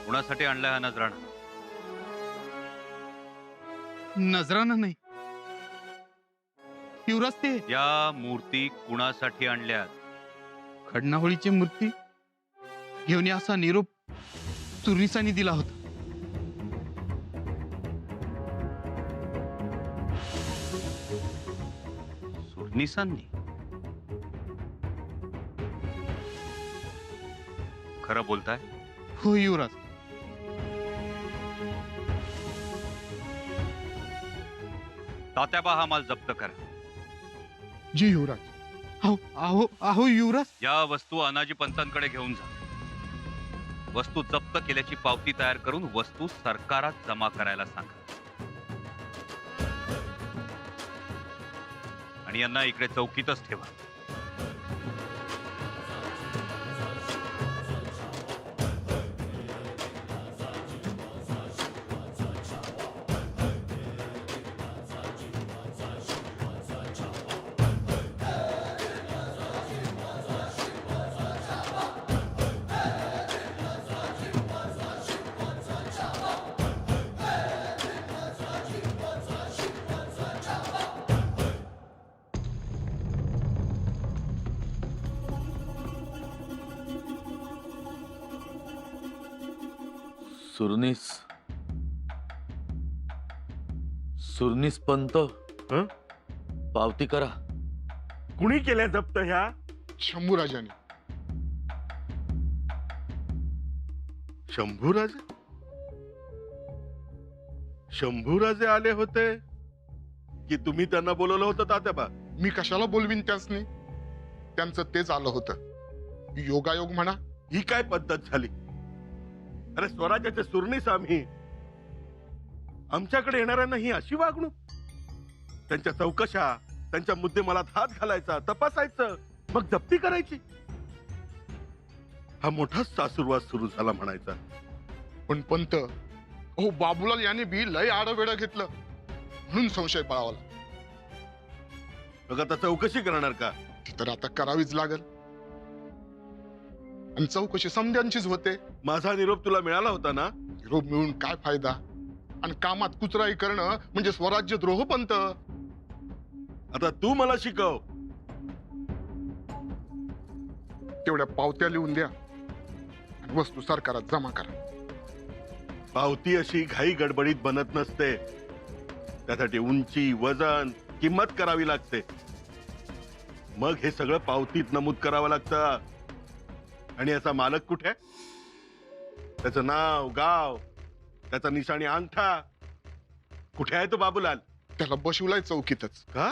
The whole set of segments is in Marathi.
कुणासाठी आणलाय हा नजराणा? नजराना नाही युवराज, ते या मूर्ती कुणासाठी आणल्यात? खडनावळीची मूर्ती घेऊन या असा निरोप सुरनिसांनी दिला होता. सुरनिसांनी? खरं बोलताय? हो युवराज. तात्याबा, हा माल जप्त करा. जी युवराज. अहो अहो अहो युवराज. या वस्तू अनाजी पंतांकडे घेऊन जा. वस्तू जप्त केल्याची पावती तयार करून वस्तू सरकारात जमा करायला सांगा. आणि यांना इकडे चौकीतच ठेवा. सुरनीस सुरनीस पंत, हं? पावती करा. कुणी केल्या जप्त ह्या? शंभूराजाने. शंभूराजे? शंभूराजे आले होते की तुम्ही त्यांना बोलवलं होतं तात्याबा? मी कशाला बोलवीन त्यासनी? त्यांचं तेच आलं होतं. योगायोग म्हणा. ही काय पद्धत झाली? अरे स्वराज्याचे सुरनीस आम्ही, आमच्याकडे येणाऱ्यांना ही अशी वागणूक? त्यांच्या चौकशा, त्यांच्या मुद्देमालात हात घालायचा, तपासायचं, मग जप्ती करायची. हा मोठाच सासुरवाद सुरू झाला म्हणायचा. पण पंत, अहो बाबूलाल याने बी लय आडवेड घेतलं म्हणून संशय बळावला. मग आता चौकशी करणार का? ती तर आता करावीच लागल. आणि चौकशी समध्यांचीच होते. माझा निरोप तुला मिळाला होता ना? निरोप मिळून काय फायदा? आणि कामात कुचराई करणं म्हणजे स्वराज्य द्रोह पंत. आता तू मला शिकव. तेवढ्या पावत्या लिहून द्या आणि वस्तू सरकारात जमा करा. पावती अशी घाई गडबडीत बनत नसते. त्यासाठी उंची, वजन, किंमत करावी लागते. मग हे सगळं पावतीत नमूद करावं लागतं. आणि याचा मालक कुठे? त्याचं नाव, गाव, त्याचा निशाणी, अंगठा कुठे आहे? तो बाबूलाल. त्याला बसवलाय चौकीतच. का?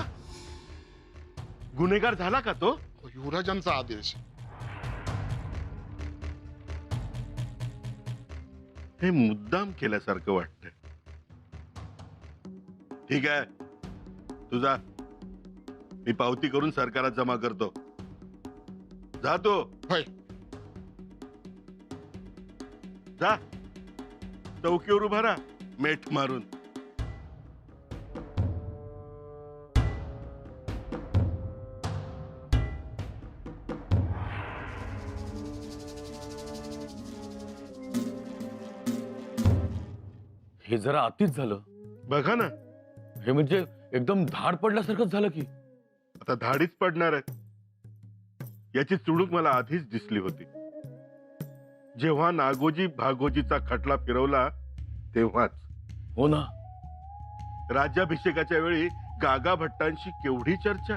गुन्हेगार झाला का तो? युवराजांचा आदेश. हे मुद्दाम केल्यासारखं वाटतंय. ठीक आहे, तुझा मी पावती करून सरकारात जमा करतो. जातो. होय. जा, चौकीवर उभा राहा मेठ मारून. हे जरा अतिच झालं. बघा ना, हे म्हणजे एकदम धाड पडल्यासारखंच झालं की. आता धाडीच पडणार आहे. याची चुणूक मला आधीच दिसली होती. जेव्हा नागोजी भागोजीचा खटला फिरवला तेव्हाच. हो ना. राज्याभिषेकाच्या वेळी गागा भट्टांशी केवढी चर्चा.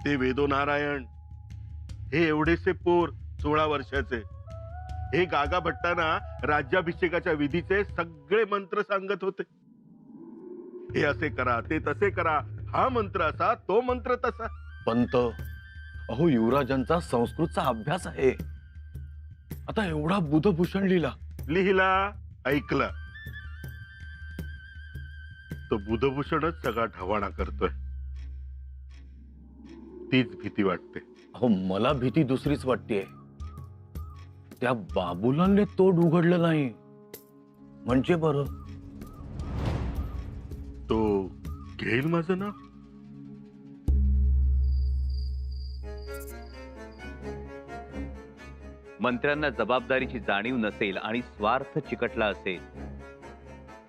ते वेदो नारायण, हे एवढेसे पोर 16 वर्षाचे, हे गागा भट्टांना राज्याभिषेकाच्या विधीचे सगळे मंत्र सांगत होते. हे असे करा, ते तसे करा, हा मंत्र असा, तो मंत्र तसा. पंत, अहो युवराजांचा संस्कृतचा अभ्यास आहे. आता एवढा बुधभूषण लिहिला. लिहिला, ऐकला. तो बुधभूषणच सगळा ढवाणा करतोय. तीच भीती वाटते. अहो मला भीती दुसरीच वाटतेय. त्या बाबूलालने तोंड उघडलं नाही म्हणजे बरं. तो घेईल माझं नाव. मंत्र्यांना जबाबदारीची जाणीव नसेल आणि स्वार्थ चिकटला असेल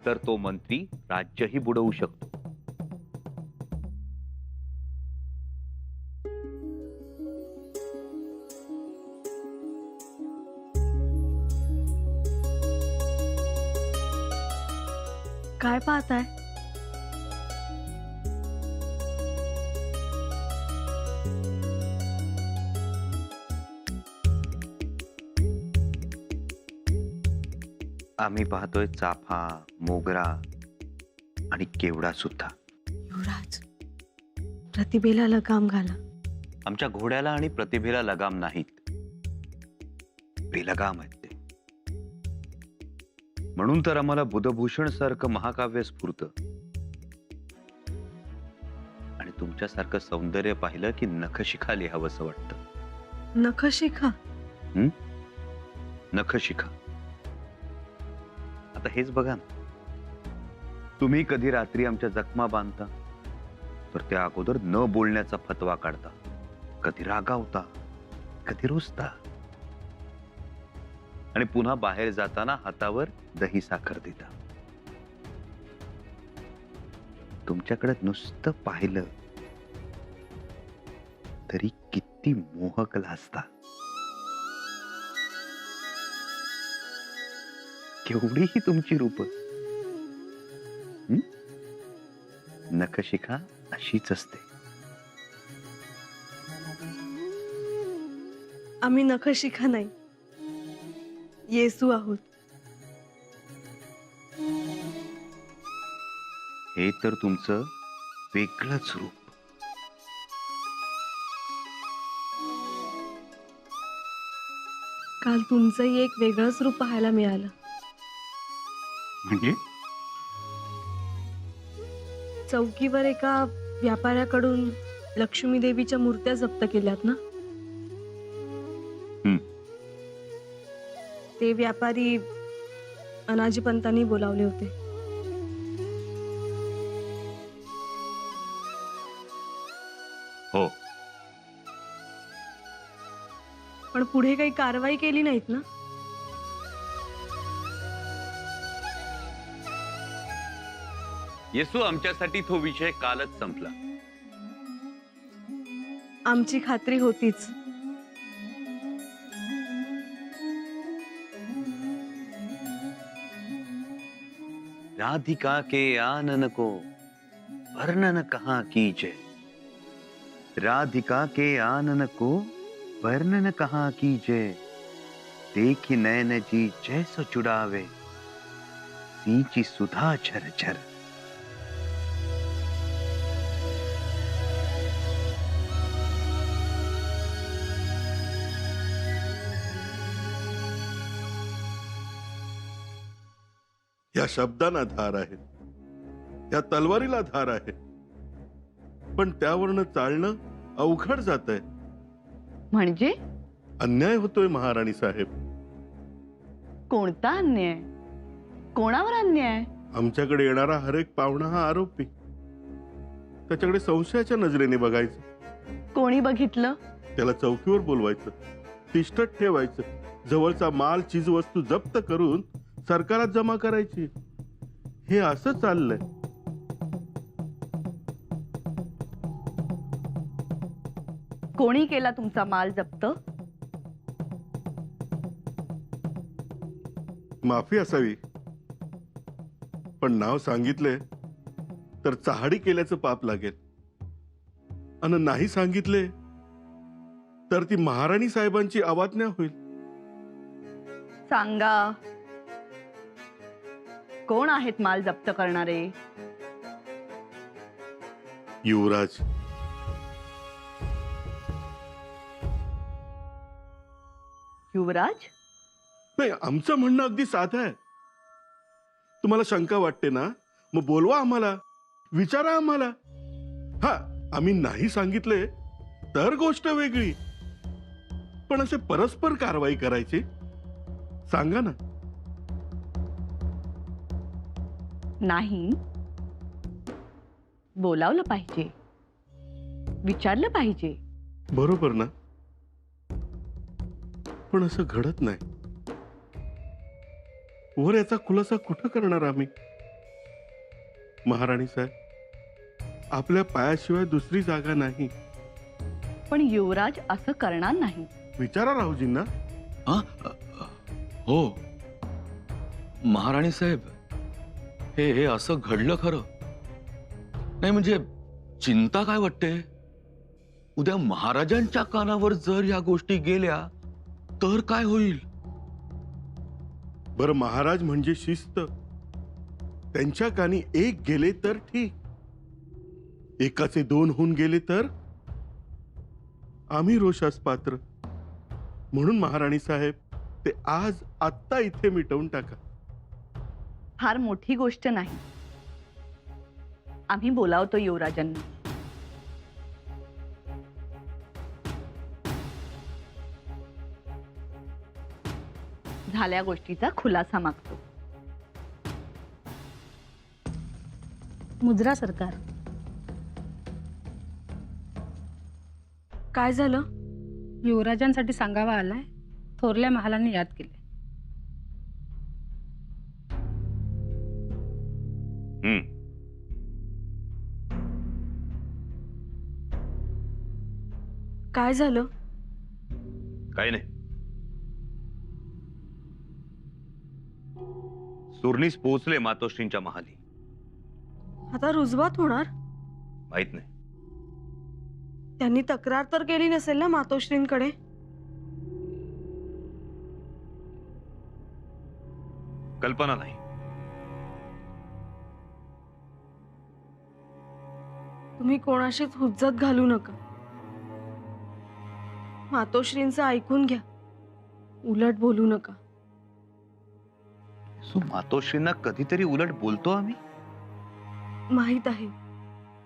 तर तो मंत्री राज्यही बुडवू शकतो. काय पाहताय? आम्ही पाहतोय चाफा, मोगरा आणि केवडा सुद्धा. युवराज, प्रतिभेला लगाम घाला. आमच्या घोड्याला आणि प्रतिभेला लगाम नाहीत, बेलगाम आहेत ते. म्हणून तर आम्हाला बुधभूषण सारखं महाकाव्य स्फुरतं आणि तुमच्यासारखं सौंदर्य पाहिलं की नखशिखा लिहावंसं वाटतं. नखशिखा? नखशिखा. आता हेच बघा ना, तुम्ही कधी रात्री आमच्या जखमा बांधता तर त्या अगोदर न बोलण्याचा फतवा काढता, कधी रागावता, कधी रुसता आणि पुन्हा बाहेर जाताना हातावर दही साखर देता. तुमच्याकडे नुसतं पाहिलं तरी किती मोहक लाजता. केवढीही तुमची रूप. नखशिखा अशीच असते. आम्ही नखशिखा नाही, येसू आहोत. हे तर तुमचं वेगळंच रूप. काल तुमचंही एक वेगळंच रूप पाहायला मिळालं. म्हणजे चौकीवर एका व्यापाऱ्याकडून लक्ष्मी देवीच्या मूर्त्या जप्त केल्यात ना? ते व्यापारी अनाजी पंतांनी बोलावले होते. हो, पण पुढे काही कारवाई केली नाहीत ना? येसू, आमच्यासाठी तो विषय कालच संपला. आमची खात्री होतीच. राधिका के आनन को वर्णन कहाँ कीजे. राधिका के आनन को वर्णन कहाँ कीजे. देखी नैन जी जैसो चुड़ावे सींची सुधा झर झर. या शब्दांना धार आहे, या तलवारीला धार आहे, पण त्यावरनं चालणं अवघड जात आहे. म्हणजे अन्याय होतोय महाराणी साहेब. कोणता अन्याय? कोणावर अन्याय? आमच्याकडे येणारा हर एक पाहुणा हा आरोपी. त्याच्याकडे संशयाच्या नजरेने बघायचं. कोणी बघितलं? त्याला चौकीवर बोलवायचं, तिष्ठत ठेवायचं, जवळचा माल चीजवस्तू जप्त करून सरकारात जमा करायची. हे असं चाललंय. कोणी केला तुमचा माल जप्त? माफी असावी, पण नाव सांगितले तर चहाडी केल्याचं पाप लागेल, आणि नाही सांगितले तर ती महाराणी साहेबांची अवाज्ञा होईल. सांगा, कोण आहेत माल जप्त करणारे? युवराज. युवराज? नाही, आमचं म्हणणं अगदी साधं आहे. तुम्हाला शंका वाटते ना, मग बोलवा आम्हाला, विचारा आम्हाला. हा, आम्ही नाही सांगितले तर गोष्ट वेगळी, पण असे परस्पर कारवाई करायची? सांगा ना. नाही, बोलावलं पाहिजे, विचारलं पाहिजे. बरोबर ना? पण असं घडत नाही. वर याचा खुलासा कुठं करणार आम्ही? महाराणी साहेब, आपल्या पायाशिवाय दुसरी जागा नाही. पण युवराज असं करणार नाही. विचारा राहुजींना. हा? हो महाराणी साहेब, हे असं घडलं खरं. नाही म्हणजे चिंता काय वाटते, उद्या महाराजांच्या कानावर जर या गोष्टी गेल्या तर काय होईल? बरं, महाराज म्हणजे शिस्त. त्यांच्या कानी एक गेले तर ठीक, एकाचे दोन होऊन गेले तर आम्ही रोषास पात्र. म्हणून महाराणी साहेब, ते आज आत्ता इथे मिटवून टाका. फार मोठी गोष्ट नाही. आम्ही बोलावतो युवराजांना. झाल्या गोष्टीचा खुलासा मागतो. मुजरा सरकार. काय झालं? युवराजांसाठी सांगावा आलाय. थोरल्या महालांनी याद केले. काय झालं? काही नाही. सुरनीस पोहोचले मातोश्रींच्या महाली. आता रुजवात होणार? माहित नाही. त्यांनी तक्रार तर केली नसेल ना मातोश्रींकडे? कल्पना नाही. तुम्ही कोणाशीच हुज्जत घालू नका. मातोश्रींचं ऐकून घ्या, उलट बोलू नका. मातोश्रींना कधीतरी उलट बोलतो आम्ही. माहित आहे,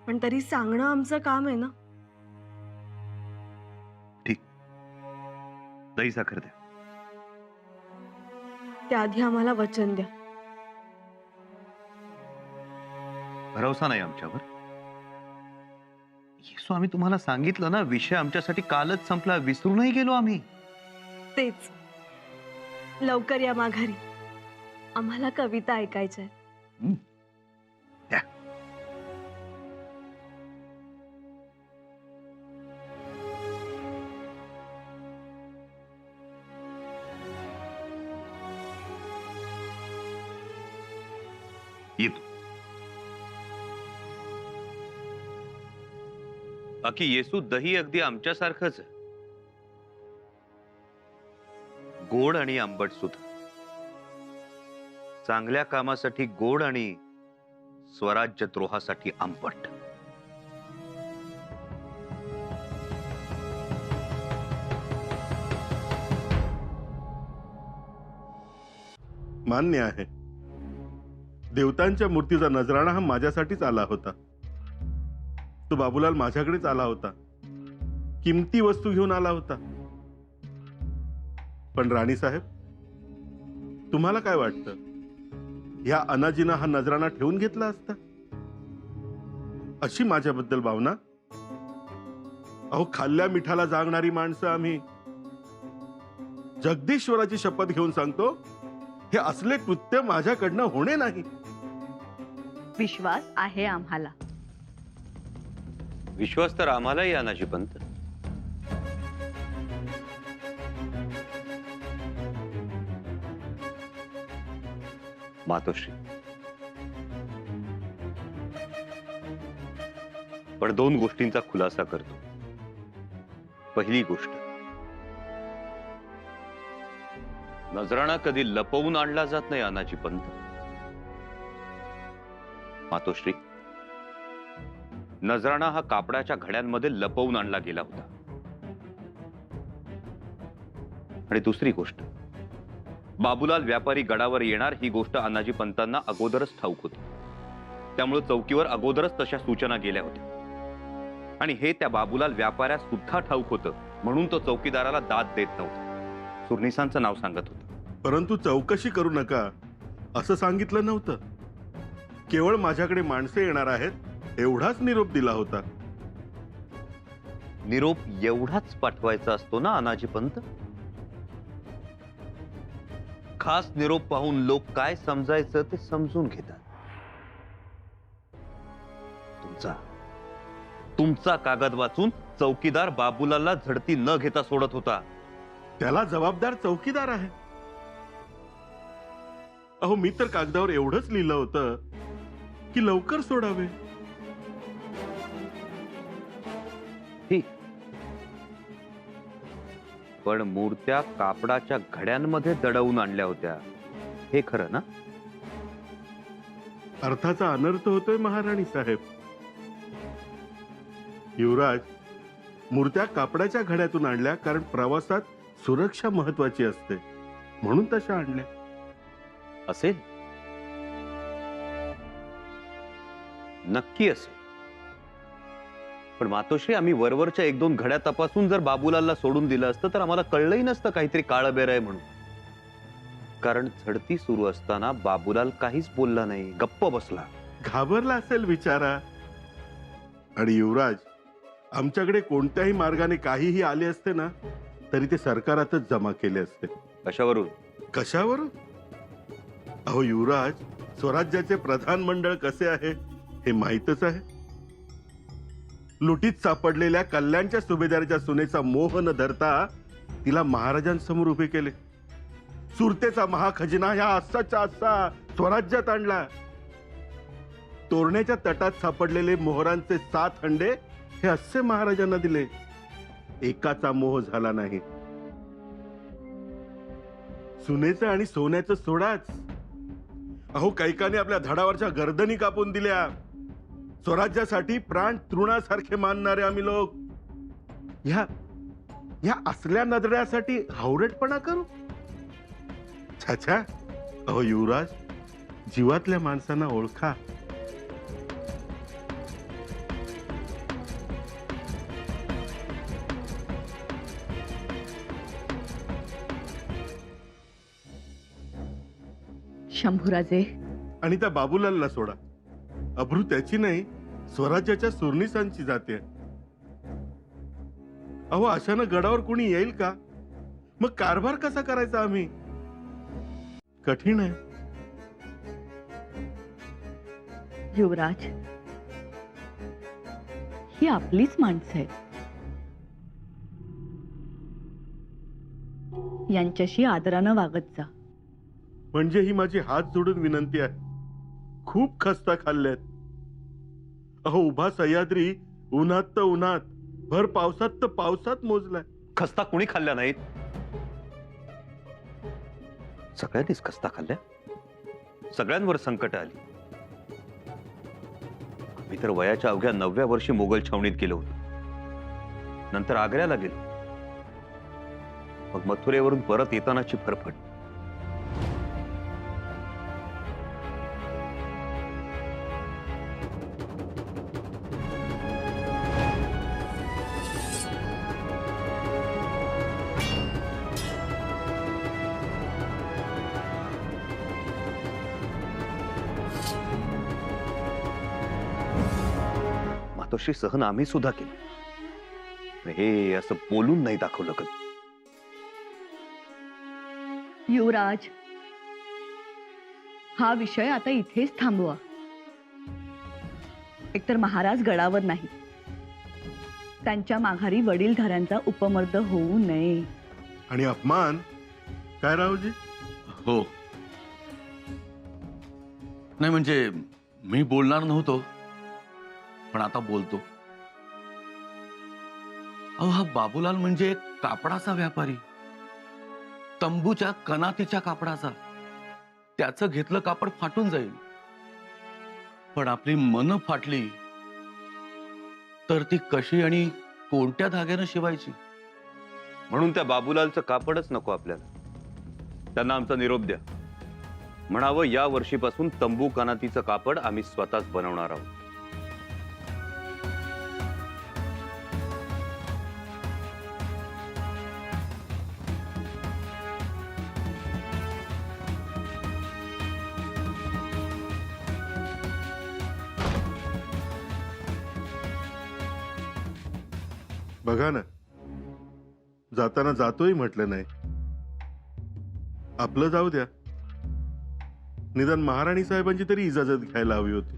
पण तरी सांगणं आमचं काम आहे ना. ठीक, दही साखर द्या. त्याआधी आम्हाला वचन द्या. भरवसा नाही आमच्यावर? येसू, आम्ही तुम्हाला सांगितलं ना, विषय आमच्यासाठी कालच संपला. विसरूनही गेलो आम्ही. तेच, लवकर या माघारी. आम्हाला कविता ऐकायच्या आहेत. द्या. येतो. बाकी येसू, दही अगदी आमच्यासारखंच आहे. गोड आणि आंबट सुद्धा. चांगल्या कामासाठी गोड आणि स्वराज्य द्रोहासाठी आंबट. मान्य आहे, देवतांच्या मूर्तीचा नजराणा हा माझ्यासाठीच आला होता. तो बाबूलाल माझ्याकडेच आला होता, किमती वस्तू घेऊन आला होता. पण राणी साहेब, तुम्हाला काय वाटतं, ह्या अनाजीनं हा नजराणा ठेवून घेतला असता? अशी माझ्याबद्दल भावना? अहो, खाल्ल्या मिठाला जागणारी माणसं आम्ही. जगदीश्वराची शपथ घेऊन सांगतो, हे असले कृत्य माझ्याकडनं होणे नाही. विश्वास आहे आम्हाला. विश्वास तर आम्हालाही अनाजी पंत. मातोश्री, पण दोन गोष्टींचा खुलासा करतो. पहिली गोष्ट, नजराणा कधी लपवून आणला जात नाही अनाजी पंत. मातोश्री, नजराणा हा कापडाच्या घड्यांमध्ये लपवून आणला गेला होता. आणि दुसरी गोष्ट, बाबूलाल व्यापारी गडावर येणार ही गोष्ट अनाजी पंतांना अगोदरच ठाऊक होती. त्यामुळे चौकीवर अगोदरच तशा सूचना गेल्या होत्या. आणि हे त्या बाबूलाल व्यापाऱ्यास सुद्धा ठाऊक होतं, म्हणून तो चौकीदाराला दाद देत नव्हता. सुरनिसांचं नाव सांगत होतं. परंतु चौकशी करू नका असं सांगितलं नव्हतं. केवळ माझ्याकडे माणसे येणार आहेत एवढाच निरोप दिला होता. निरोप एवढाच पाठवायचा असतो ना अनाजी पंत? खास निरोप पाहून लोक काय समजायचं ते समजून घेतात. तुमचा कागद वाचून चौकीदार बाबूलालला झडती न घेता सोडत होता. त्याला जबाबदार चौकीदार आहे. अहो, मी तर कागदावर एवढंच लिहिलं होतं की लवकर सोडावे. ठीक, पण मूर्त्या कापडाच्या घड्यांमध्ये दडवून आणल्या होत्या, हे खरं ना? अर्थाचा अनर्थ होतोय महाराणी साहेब. युवराज, मूर्त्या कापडाच्या घड्यातून आणल्या कारण प्रवासात सुरक्षा महत्वाची असते म्हणून तशा आणल्या. असेल, नक्की असेल. पण मातोश्री, आम्ही वरवरच्या 1-2 घड्या तपासून जर बाबूलालला सोडून दिलं असतं तर आम्हाला कळलंही नसतं काहीतरी काळं बेर आहे म्हणून. कारण झडती सुरू असताना बाबूलाल काहीच बोलला नाही, गप्प बसला. घाबरला असेल बिचारा. आणि युवराज, आमच्याकडे कोणत्याही मार्गाने काहीही आले असते ना तरी ते सरकारातच जमा केले असते. कशावरून? कशावरून? अहो युवराज, स्वराज्याचे प्रधान मंडळ कसे आहे हे माहीतच आहे. लुटीत सापडलेल्या कल्याणच्या सुभेदाराच्या सुनेचा मोह न धरता तिला महाराजांसमोर उभे केले. सुरतेचा महाखजिना ह्या आसाच्या आसा स्वराज्यात आणला. तोरण्याच्या तटात सापडलेले मोहरांचे 7 हंडे हे असे महाराजांना दिले. एकाचा मोह झाला नाही. सुनेचं आणि सोन्याचं सोडाच, अहो कैकाने आपल्या धडावरच्या गर्दनी कापून दिल्या. स्वराज्यासाठी प्राण तृणासारखे मानणारे आम्ही लोक ह्या असल्या नजऱ्यासाठी हावरटपणा करू? छाछा. अहो युवराज, जीवातल्या माणसांना ओळखा. शंभूराजे, आणि त्या बाबूलालला सोडा. अब्रू त्याची नाही, स्वराज्याच्या सुरनिसांची जाते. अहो, अशानं गडावर कोणी येईल का? मग कारभार कसा करायचा आम्ही? कठीण आहे. युवराज, ही आपलीच माणसं आहेत. यांच्याशी आदरानं वागत जा. म्हणजे ही माझी हात जोडून विनंती आहे. खूप खस्ता खाल्ल्यात. अहो, उभा सह्याद्री उन्हात तर उन्हात, भर पावसात तर पावसात मोजलाय. खस्ता कुणी खाल्ल्या नाहीत? सगळ्यांनीच खस्ता खाल्ल्या. सगळ्यांवर संकट आली. आम्ही तर वयाच्या अवघ्या 9व्या वर्षी मोगल छावणीत गेलो होतो. नंतर आग्र्याला गेलो. मग मथुरेवरून परत येतानाची फरफट. मातोश्री, सहन आम्ही सुद्धा केली. पण हे असं बोलून नाही दाखवलं कधी. युवराज, हा विषय आता इथेच थांबवा. एकतर महाराज गडावर नाही, त्यांच्या माघारी वडीलधाऱ्यांचा उपमर्द होऊ नये. आणि अपमान काय रावजी? हो, नाही म्हणजे मी बोलणार नव्हतो, पण आता बोलतो. अहो, हा बाबूलाल म्हणजे एक कापडाचा व्यापारी, तंबूच्या कनातीच्या कापडाचा. त्याचं घेतलं कापड फाटून जाईल, पण आपली मन फाटली तर ती कशी आणि कोणत्या धाग्यानं शिवायची? म्हणून त्या बाबूलालचं कापडच नको आपल्याला. त्यांना आमचा निरोप द्या. म्हणावं, या वर्षीपासून तंबू कनातीचं कापड आम्ही स्वतःच बनवणार आहोत. बघा ना, जाताना जातोही म्हटलं नाही. आपलं जाऊ द्या, निदान महाराणी साहेबांची तरी इजाजत घ्यायला हवी होती.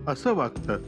असं वागतात